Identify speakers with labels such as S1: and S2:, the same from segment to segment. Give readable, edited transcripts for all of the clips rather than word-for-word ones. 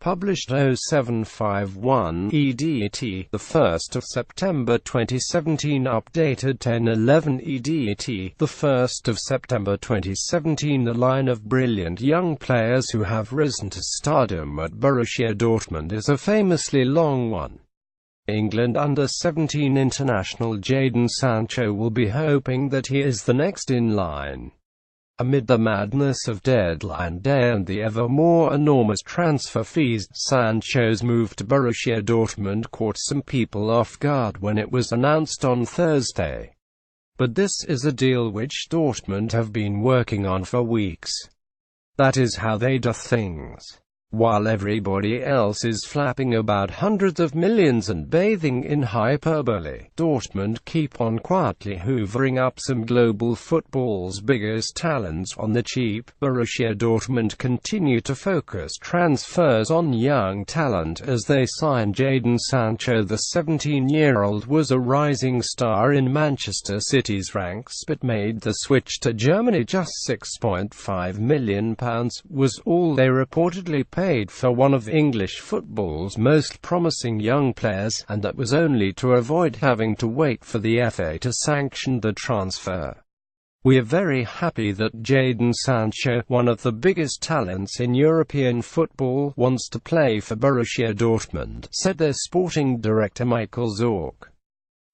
S1: Published 0751 EDT, the 1st of September 2017. Updated 1011 EDT, the 1st of September 2017. The line of brilliant young players who have risen to stardom at Borussia Dortmund is a famously long one. England under-17 international Jadon Sancho will be hoping that he is the next in line. Amid the madness of deadline day and the ever more enormous transfer fees, Sancho's move to Borussia Dortmund caught some people off guard when it was announced on Thursday. But this is a deal which Dortmund have been working on for weeks. That is how they do things. While everybody else is flapping about hundreds of millions and bathing in hyperbole, Dortmund keep on quietly hoovering up some global football's biggest talents on the cheap. Borussia Dortmund continue to focus transfers on young talent as they sign Jadon Sancho. The 17-year-old was a rising star in Manchester City's ranks but made the switch to Germany. Just £6.5 million was all they reportedly paid for one of English football's most promising young players, and that was only to avoid having to wait for the FA to sanction the transfer. "We are very happy that Jadon Sancho, one of the biggest talents in European football, wants to play for Borussia Dortmund," said their sporting director Michael Zorc.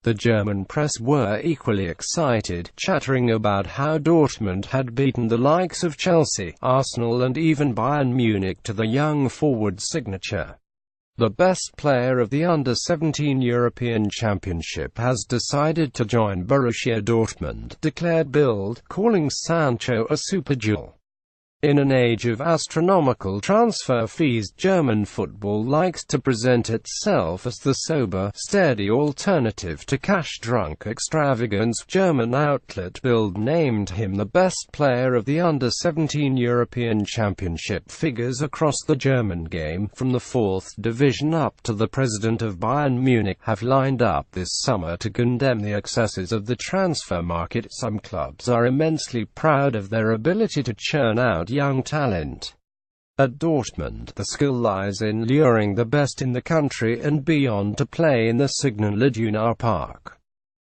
S1: The German press were equally excited, chattering about how Dortmund had beaten the likes of Chelsea, Arsenal and even Bayern Munich to the young forward's signature. "The best player of the Under-17 European Championship has decided to join Borussia Dortmund," declared Bild, calling Sancho a super jewel. In an age of astronomical transfer fees, German football likes to present itself as the sober, steady alternative to cash-drunk extravagance. German outlet Bild named him the best player of the Under-17 European Championship. Figures across the German game, from the 4th division up to the president of Bayern Munich, have lined up this summer to condemn the excesses of the transfer market. Some clubs are immensely proud of their ability to churn out young talent. At Dortmund, the skill lies in luring the best in the country and beyond to play in the Signal Iduna Park.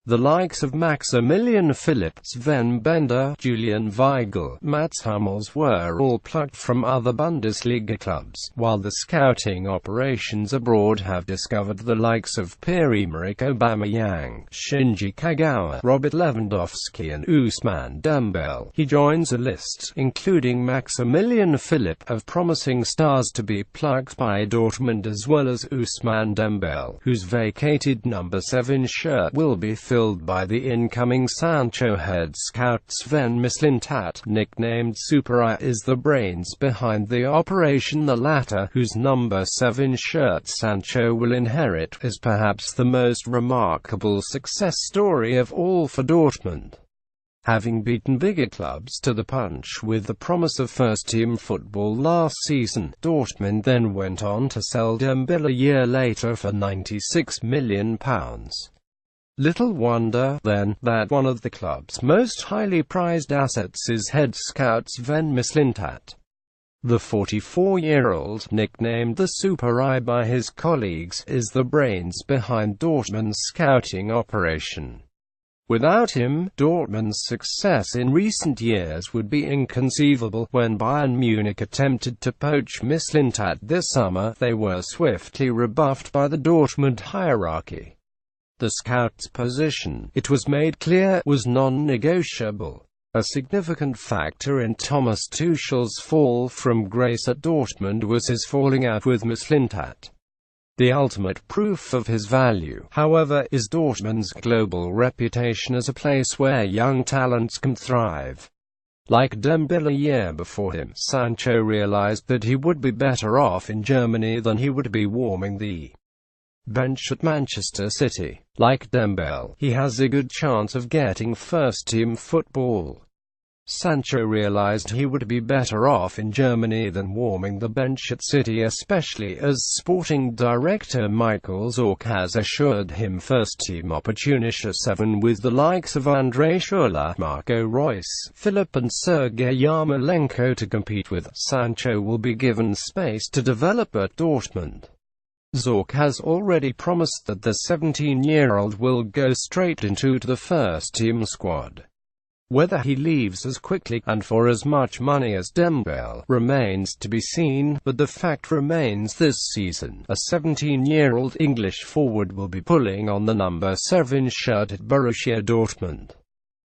S1: The likes of Maximilian Philipp, Sven Bender, Julian Weigl, Mats Hummels were all plucked from other Bundesliga clubs, while the scouting operations abroad have discovered the likes of Pierre-Emerick Aubameyang, Shinji Kagawa, Robert Lewandowski and Ousmane Dembele. He joins a list, including Maximilian Philipp, of promising stars to be plucked by Dortmund, as well as Ousmane Dembele, whose vacated number 7 shirt will be filled by the incoming Sancho. Head scout Sven Mislintat, nicknamed Super I, is the brains behind the operation. The latter, whose number 7 shirt Sancho will inherit, is perhaps the most remarkable success story of all for Dortmund. Having beaten bigger clubs to the punch with the promise of first-team football last season, Dortmund then went on to sell Dembele a year later for £96 million. Little wonder, then, that one of the club's most highly prized assets is head scout Sven Mislintat. The 44-year-old, nicknamed the Super I by his colleagues, is the brains behind Dortmund's scouting operation. Without him, Dortmund's success in recent years would be inconceivable. When Bayern Munich attempted to poach Mislintat this summer, they were swiftly rebuffed by the Dortmund hierarchy. The scout's position, it was made clear, was non-negotiable. A significant factor in Thomas Tuchel's fall from grace at Dortmund was his falling out with Mislintat. The ultimate proof of his value, however, is Dortmund's global reputation as a place where young talents can thrive. Like Dembele a year before him, Sancho realized that he would be better off in Germany than he would be warming the bench at Manchester City. Like Dembele, he has a good chance of getting first-team football. Sancho realized he would be better off in Germany than warming the bench at City, especially as sporting director Michael Zorc has assured him first-team opportunity at 7 with the likes of André Schürrle, Marco Reus, Philipp and Sergei Yarmolenko to compete with. Sancho will be given space to develop at Dortmund. Zorc has already promised that the 17-year-old will go straight into the first-team squad. Whether he leaves as quickly, and for as much money as Dembele, remains to be seen, but the fact remains this season, a 17-year-old English forward will be pulling on the number 7 shirt at Borussia Dortmund.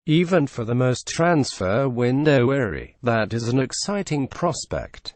S1: Even for the most transfer window weary, that is an exciting prospect.